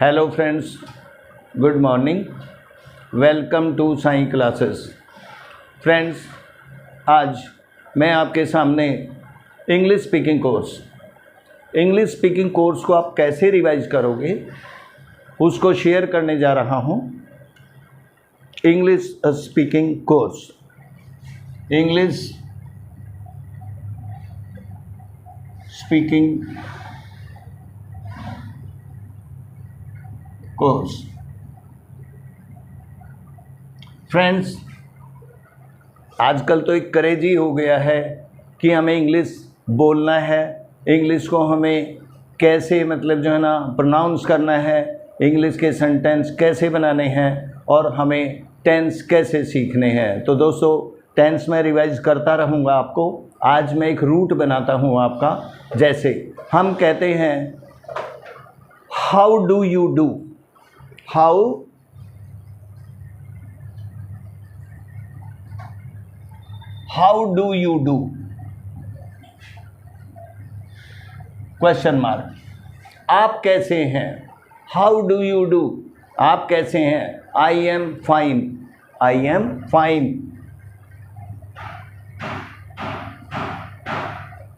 Hello friends, good morning. Welcome to Sai classes. Friends, आज मैं आपके सामने इंग्लिश स्पीकिंग कोर्स को आप कैसे रिवाइज करोगे उसको शेयर करने जा रहा हूँ। इंग्लिश स्पीकिंग कोर्स फ्रेंड्स, आजकल तो एक क्रेज ही हो गया है कि हमें इंग्लिश बोलना है, इंग्लिश को हमें कैसे जो है ना प्रोनाउंस करना है, इंग्लिश के सेंटेंस कैसे बनाने हैं और हमें टेंस कैसे सीखने हैं। तो दोस्तों, टेंस में रिवाइज करता रहूँगा आपको। आज मैं एक रूट बनाता हूँ आपका। जैसे हम कहते हैं how do you do, how do you do, question mark. आप कैसे हैं, हाउ डू यू डू, आप कैसे हैं। I am fine, I am fine,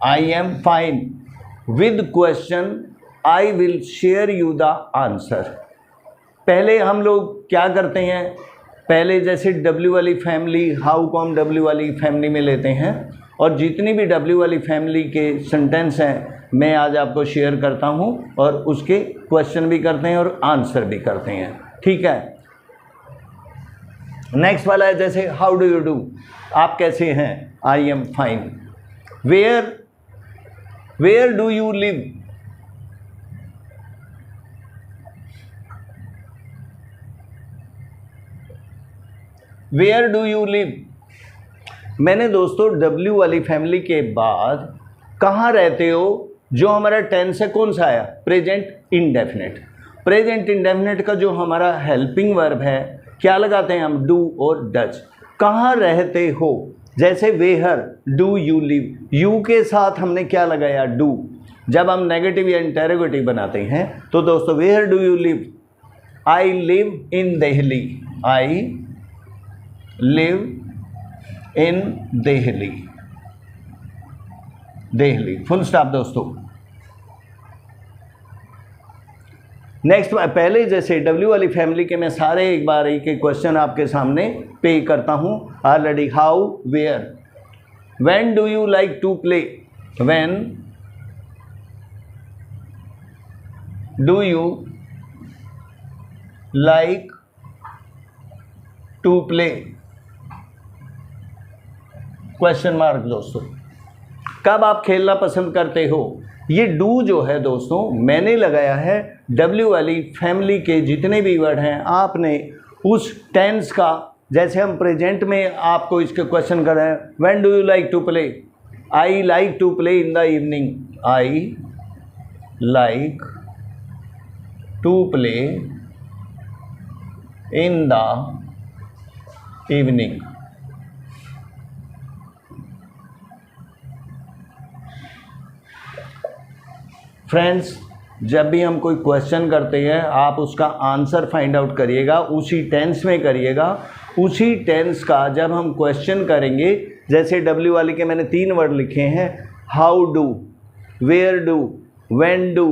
I am fine. With question I will share you the answer. पहले हम लोग क्या करते हैं, पहले जैसे डब्ल्यू वाली फैमिली, हाउ को हम डब्ल्यू वाली फैमिली में लेते हैं और जितनी भी डब्ल्यू वाली फैमिली के सेंटेंस हैं मैं आज आपको शेयर करता हूं और उसके क्वेश्चन भी करते हैं और आंसर भी करते हैं। ठीक है। नेक्स्ट वाला है जैसे हाउ डू यू डू, आप कैसे हैं, I am fine. Where do you live, where do you live. मैंने दोस्तों डब्ल्यू वाली फैमिली के बाद कहाँ रहते हो, जो हमारा टेंस है कौन सा आया, प्रेजेंट इंडेफिनिट। प्रेजेंट इंडेफिनिट का जो हमारा हेल्पिंग वर्ब है क्या लगाते हैं हम, डू और डज। कहाँ रहते हो, जैसे where do you live, you के साथ हमने क्या लगाया, डू। जब हम नेगेटिव या इंटेरोगेटिव बनाते हैं तो दोस्तों where do you live, I live in Delhi, I live in Delhi, Delhi, full stop दोस्तों। नेक्स्ट, पहले जैसे डब्ल्यू वाली फैमिली के मैं सारे एक बार एक क्वेश्चन आपके सामने पे करता हूं already. How, where, when do you like to play, when do you like to play, question mark दोस्तों। कब आप खेलना पसंद करते हो, ये डू जो है दोस्तों मैंने लगाया है डब्ल्यू वाली फैमिली के जितने भी वर्ड हैं आपने उस टेंस का, जैसे हम प्रेजेंट में आपको इसके क्वेश्चन कर रहे हैं, when do you like to play, I like to play in the evening, I like to play in the evening. Friends, जब भी हम कोई क्वेश्चन करते हैं आप उसका आंसर फाइंड आउट करिएगा, उसी टेंस में करिएगा। उसी टेंस का जब हम क्वेश्चन करेंगे, जैसे डब्ल्यू वाले के मैंने 3 वर्ड लिखे हैं, how do, where do, when do.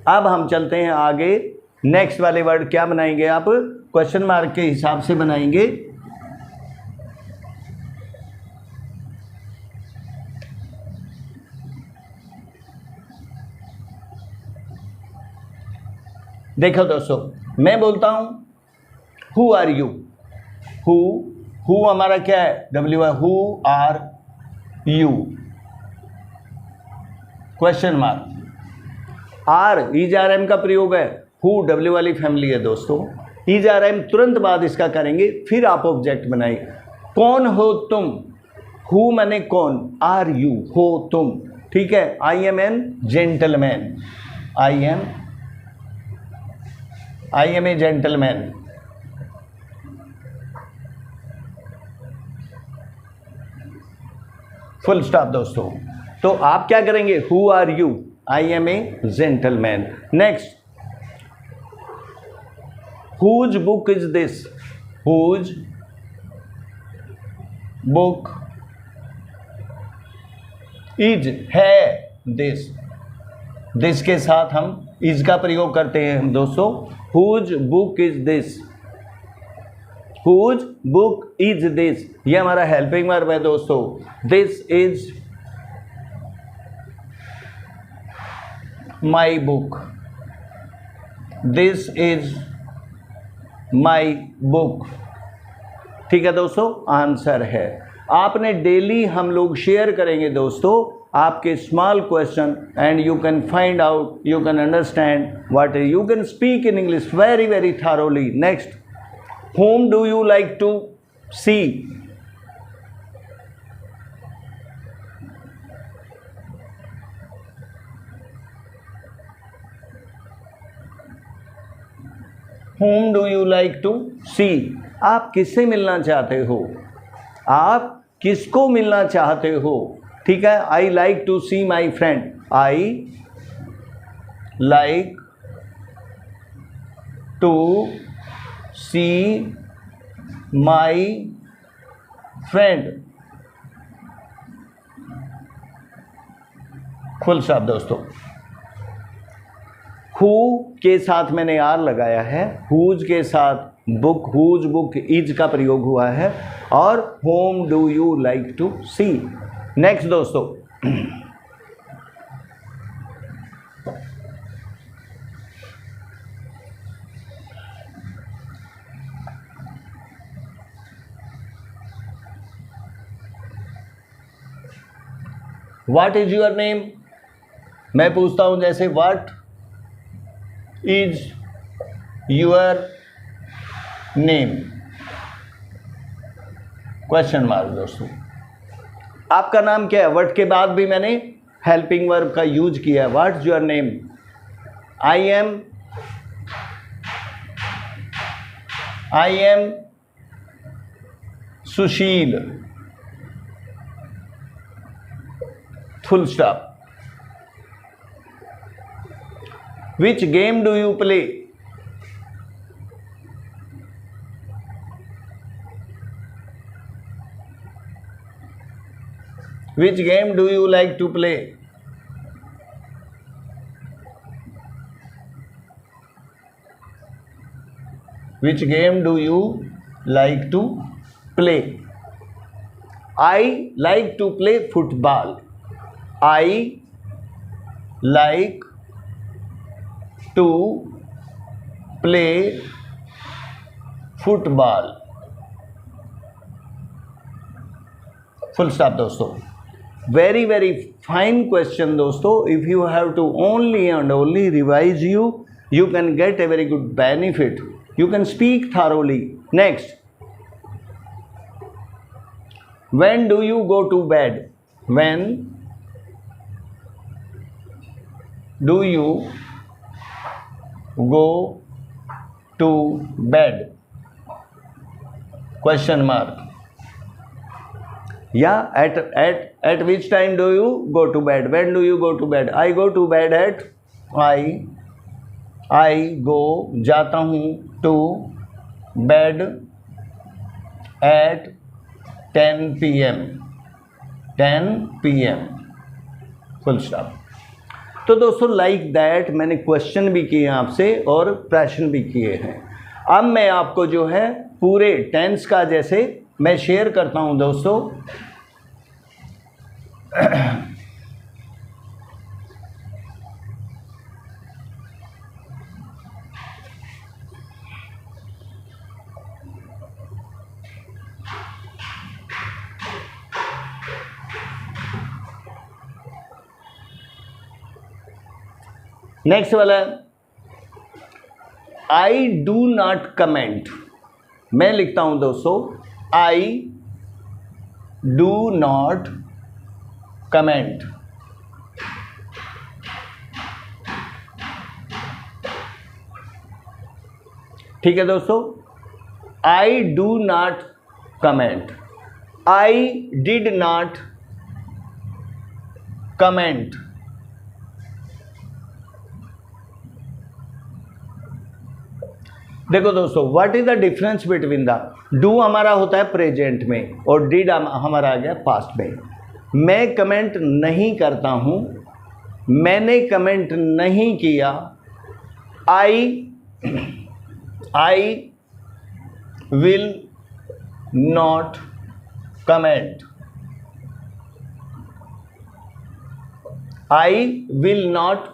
अब हम चलते हैं आगे, नेक्स्ट वाले वर्ड क्या बनाएंगे आप, क्वेश्चन मार्क के हिसाब से बनाएंगे। देखो दोस्तों, मैं बोलता हूं हु आर यू, हु हमारा क्या है, डब्ल्यू है, who are you, question mark. Are, is are am का प्रयोग है, हु डब्ल्यू वाली फैमिली है दोस्तों, इज आर एम तुरंत बाद इसका करेंगे, फिर आप ऑब्जेक्ट बनाइए। कौन हो तुम, हु माने कौन, आर यू हो तुम। ठीक है। I am an gentleman, I am a gentleman. Full stop दोस्तों। तो आप क्या करेंगे, who are you, I am a gentleman. Next, whose book is this, whose book is है दिस, दिस के साथ हम इज का प्रयोग करते हैं हम दोस्तों। Whose book is this, whose book is this, ये हमारा हेल्पिंग वर्ब है दोस्तों। This is my book, this is my book. ठीक है दोस्तों, आंसर है। आपने डेली हम लोग शेयर करेंगे दोस्तों आपके small question and you can find out, you can understand what you can speak in English very very thoroughly. Next, whom do you like to see? whom do you like to see? आप किससे मिलना चाहते हो, आप किसको मिलना चाहते हो? ठीक है, I like to see my friend, I like to see my friend, full stop दोस्तों। हु के साथ मैंने आर लगाया है, हुज के साथ बुक, हुज बुक इज का प्रयोग हुआ है, और whom do you like to see. Next दोस्तों, व्हाट इज यूर नेम, मैं पूछता हूं जैसे what is your name, question mark दोस्तों। आपका नाम क्या है, वर्ड के बाद भी मैंने हेल्पिंग वर्ब का यूज किया है। What is your name, I am Sushil, full stop. Which game do you play, which game do you like to play? Which game do you like to play? I like to play football. I like to play football. Full stop दोस्तों। Very very fine question दोस्तों। If you have to only and only revise you can get a very good benefit, you can speak thoroughly. Next, when do you go to bed, when do you go to bed, question mark. Yeah, at which time do you go to bed, when do you go to bed? I go to bed at, I go जाता हूँ to bed at 10 PM, 10 PM, full stop. तो दोस्तों like that मैंने question भी किए आपसे और प्रश्न भी किए हैं। अब मैं आपको जो है पूरे टेंस का जैसे मैं शेयर करता हूं दोस्तों। नेक्स्ट वाला, आई डू नॉट कमेंट। मैं लिखता हूं दोस्तों, आई डू नॉट कमेंट। ठीक है दोस्तों, I do not comment, I did not comment. देखो दोस्तों, what is the difference between the, do हमारा होता है प्रेजेंट में और डिड हमारा आ गया पास्ट में। मैं कमेंट नहीं करता हूं, मैंने कमेंट नहीं किया, I will not comment, I will not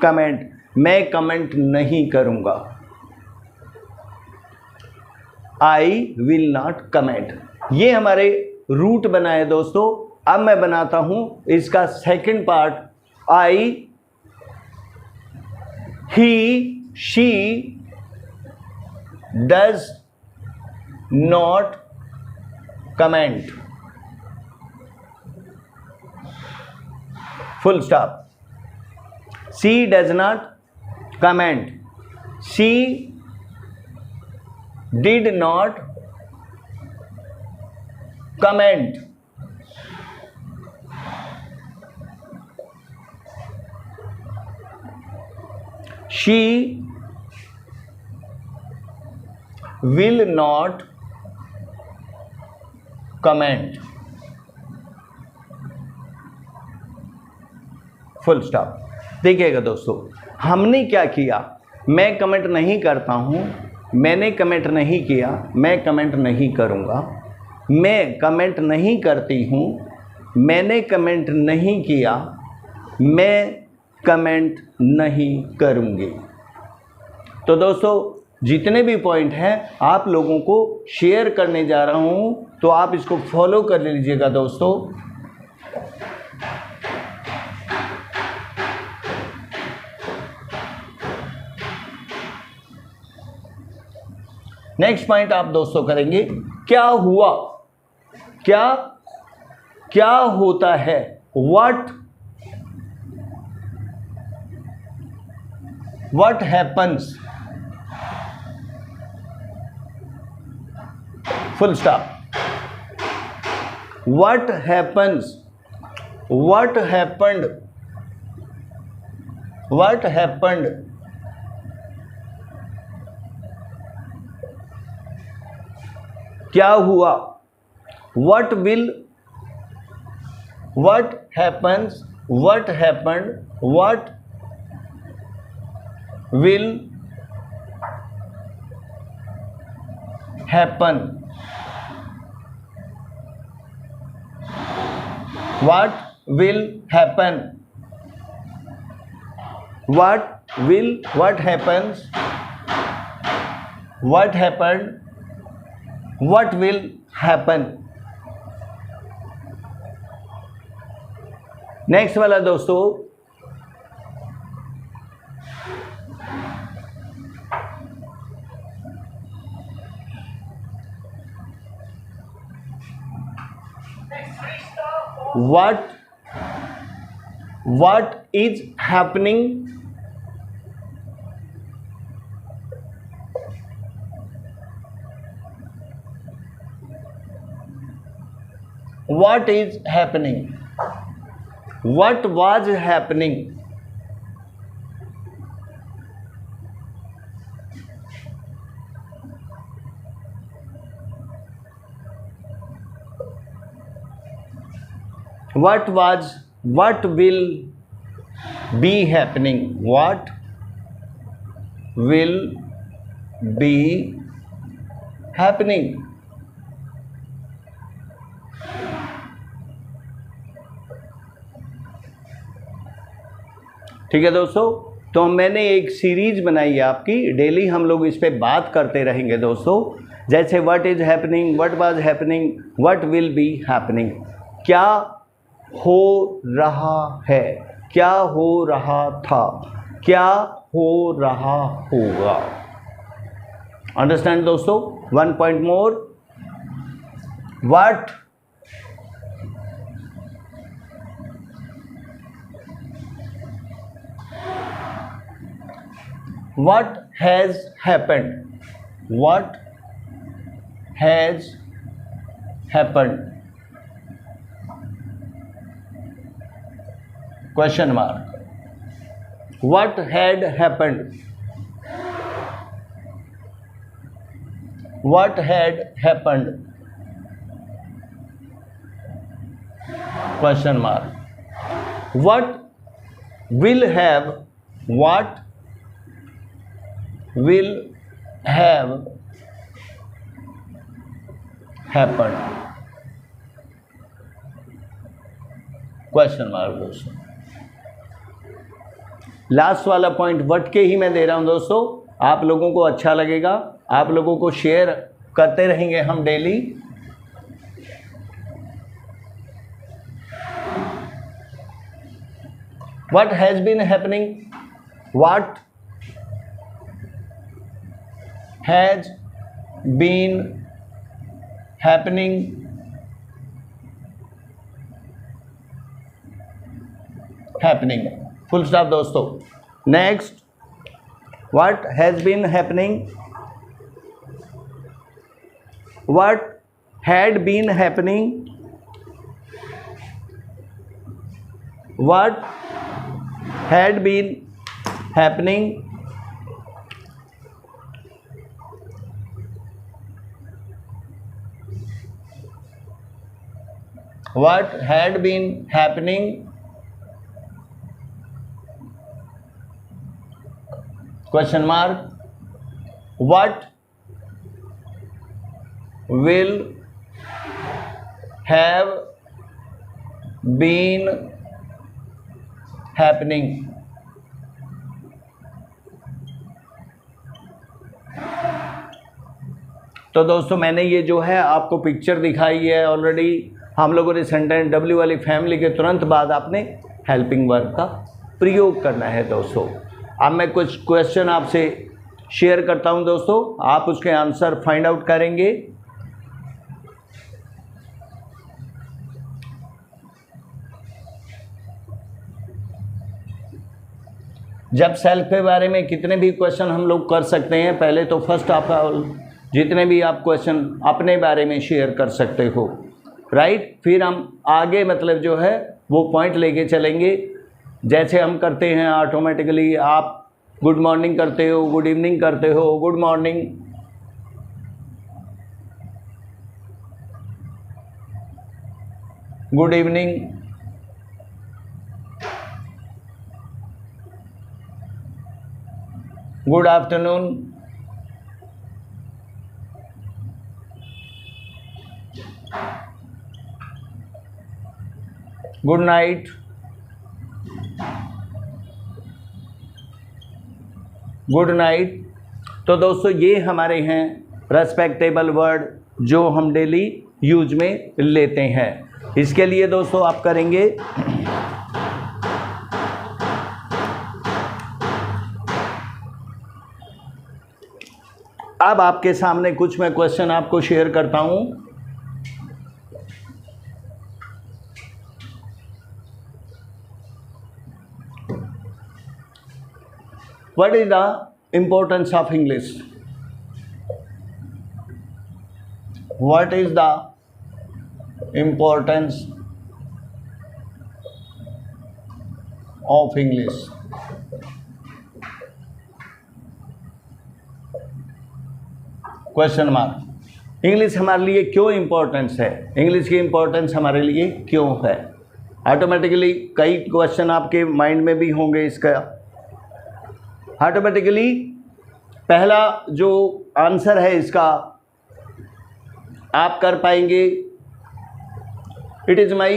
comment, मैं कमेंट नहीं करूंगा, आई विल नॉट कमेंट। ये हमारे रूट बनाए दोस्तों। अब मैं बनाता हूं इसका second part, I, he, she does not comment, full stop. She does not comment, she did not comment, she will not comment, full stop. देखिएगा दोस्तों, हमने क्या किया, मैं कमेंट नहीं करता हूं, मैंने कमेंट नहीं किया, मैं कमेंट नहीं करूंगा, मैं कमेंट नहीं करती हूं, मैंने कमेंट नहीं किया, मैं कमेंट नहीं करूंगी। तो दोस्तों, जितने भी पॉइंट हैं आप लोगों को शेयर करने जा रहा हूं, तो आप इसको फॉलो कर लीजिएगा दोस्तों। नेक्स्ट पॉइंट आप दोस्तों करेंगे, क्या हुआ, क्या होता है, what happens, full stop, what happens, what happened, क्या हुआ, what happens, what happened, what will happen, what will happen, what happens, what happened, what will happen। Next वाला दोस्तों, what is happening, what is happening, what was happening, what will be happening, what will be happening। ठीक है दोस्तों, तो मैंने एक series बनाई है आपकी, डेली हम लोग इस पे बात करते रहेंगे दोस्तों। जैसे what is happening, what was happening, what will be happening, क्या हो रहा है, क्या हो रहा था, क्या हो रहा होगा। अंडरस्टैंड दोस्तों। One point more, what has happened, what has happened, question mark, what had happened, what had happened, question mark, what will have happened, question mark दोस्तों। लास्ट वाला पॉइंट वट के ही मैं दे रहा हूं दोस्तों, आप लोगों को अच्छा लगेगा, आप लोगों को शेयर करते रहेंगे हम daily. What has been happening, what has been happening, happening, full stop दोस्तों। Next, what has been happening, what had been happening, what had been happening, what had been happening, question mark, what will have been happening, तो दोस्तों मैंने ये जो है आपको picture दिखाई है ऑलरेडी। हम लोगों ने सेंटेंस डब्ल्यू वाली फैमिली के तुरंत बाद आपने हेल्पिंग वर्ब का प्रयोग करना है दोस्तों। अब मैं कुछ क्वेश्चन आपसे शेयर करता हूं दोस्तों, आप उसके आंसर फाइंड आउट करेंगे। जब सेल्फ के बारे में कितने भी क्वेश्चन हम लोग कर सकते हैं, पहले तो फर्स्ट आप जितने भी आप क्वेश्चन अपने बारे में शेयर कर सकते हो, राइट। फिर हम आगे मतलब जो है वो पॉइंट लेके चलेंगे, जैसे हम करते हैं ऑटोमेटिकली। आप गुड मॉर्निंग करते हो, गुड इवनिंग करते हो, good morning, good evening, good afternoon, good night, good night. तो दोस्तों ये हमारे हैं रेस्पेक्टेबल वर्ड जो हम डेली यूज में लेते हैं। इसके लिए दोस्तों आप करेंगे अब आपके सामने कुछ मैं क्वेश्चन आपको शेयर करता हूं। What is the importance of English? What is the importance of English? Question mark. English हमारे लिए क्यों इम्पोर्टेंस है, इंग्लिश की इम्पोर्टेंस हमारे लिए क्यों है। ऑटोमेटिकली कई क्वेश्चन आपके माइंड में भी होंगे इसका। ऑटोमेटिकली पहला जो आंसर है इसका आप कर पाएंगे, इट इज़ माई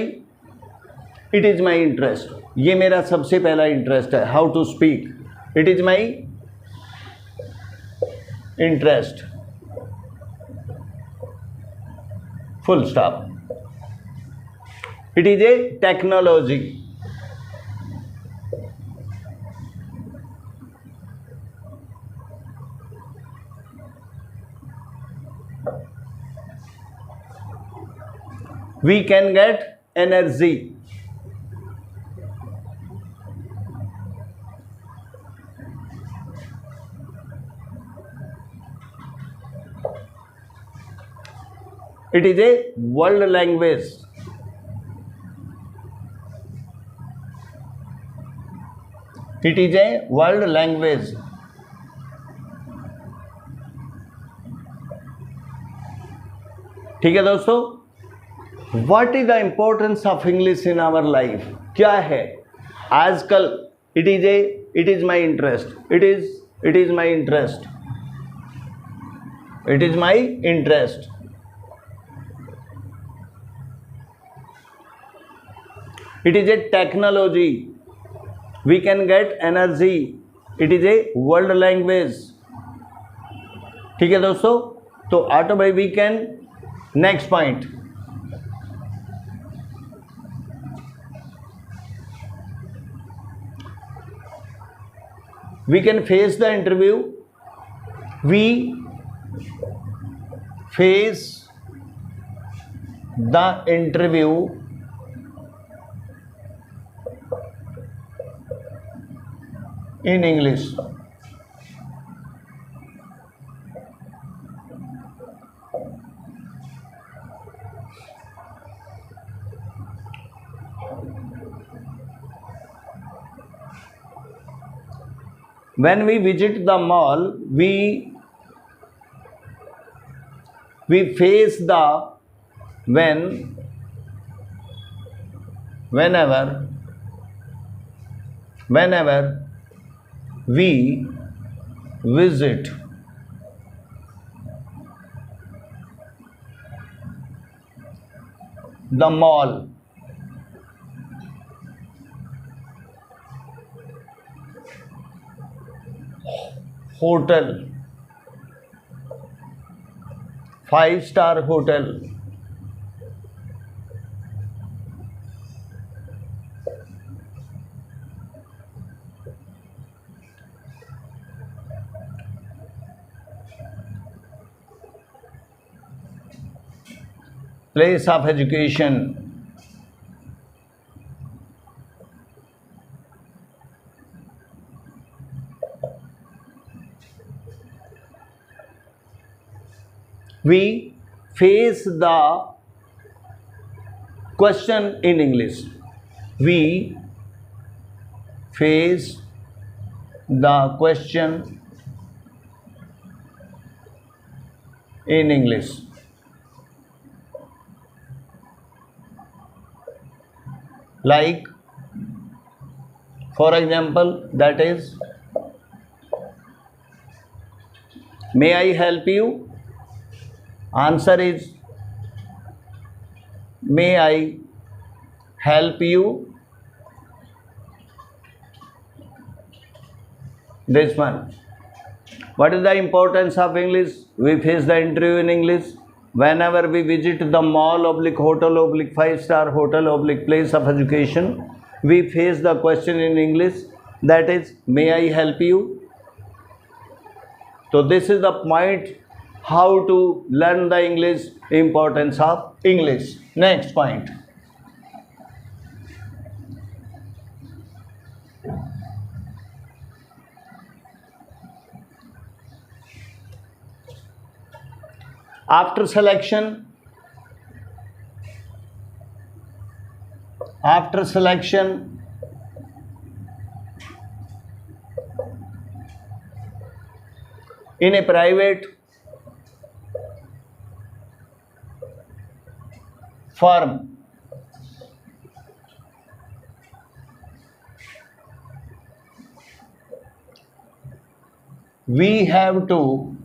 इंटरेस्ट। ये मेरा सबसे पहला इंटरेस्ट है। How to speak, it is my interest, full stop. It is a technology, we can get energy, it is a world language, it is a world language, ठीक है दोस्तों, what is the importance of English in our life? क्या है आजकल? It is my interest, it is my interest, it is my interest. It is a technology. We can get energy. It is a world language. ठीक है दोस्तों, तो auto by we can. Next point, we can face the interview. We face the interview in English. When we visit the mall, we face the whenever we visit the mall, hotel, 5-star hotel, place of education, we face the question in English. We face the question in English. Like, for example, that is, may I help you? Answer is, may I help you? This one. What is the importance of English? We face the interview in English. Whenever we visit the mall / hotel / 5-star hotel / place of education, we face the question in English. That is, may I help you? So this is the point, how to learn the English, importance of English. Next point. After selection, in a private firm, we have to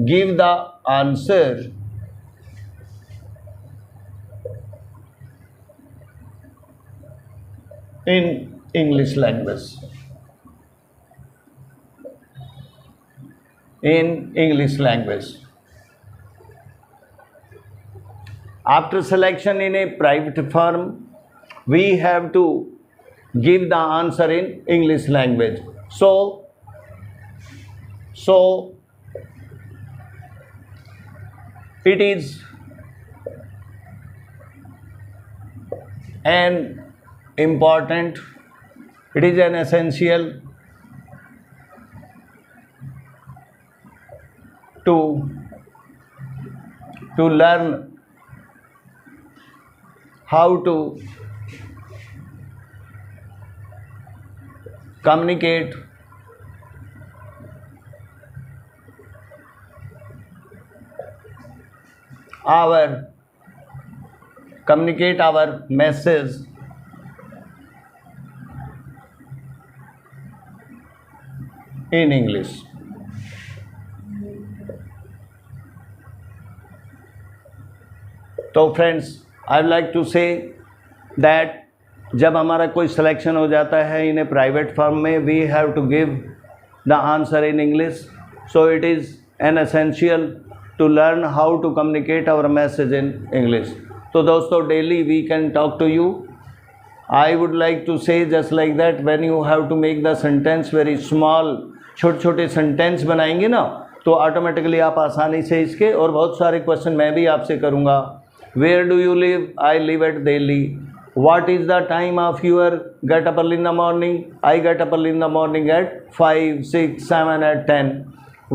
give the answer in English language. In English language. After selection in a private firm, we have to give the answer in English language. So it is an important, it is an essential to learn how to communicate our message in English. तो friends, I like to say that जब हमारा कोई selection हो जाता है in a private firm में, we have to give the answer in English. So it is an essential to learn how to communicate our message in English. तो दोस्तों, daily we can talk to you. I would like to say just like that, when you have to make the sentence very small, छोटे छोटे sentence बनाएंगे ना, तो automatically आप आसानी से इसके और बहुत सारे क्वेश्चन मैं भी आपसे करूँगा. Where do you live? I live at Delhi. What is the time of your get up early in the morning? I get up early in the morning at 5, 6, 7, at 10.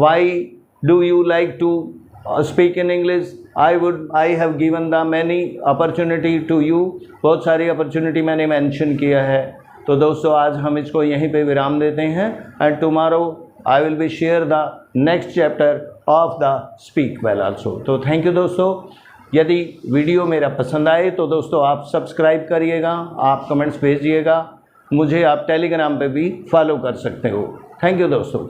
Why do you like to speak in English? I have given the many opportunity to you. बहुत सारी opportunity मैंने mention किया है. तो दोस्तों, आज हम इसको यहीं पे विराम देते हैं. And tomorrow I will be share the next chapter of the speak well also. तो थैंक यू दोस्तों. यदि वीडियो मेरा पसंद आए तो दोस्तों आप सब्सक्राइब करिएगा, आप कमेंट्स भेजिएगा, मुझे आप टेलीग्राम पे भी फॉलो कर सकते हो. थैंक यू दोस्तों.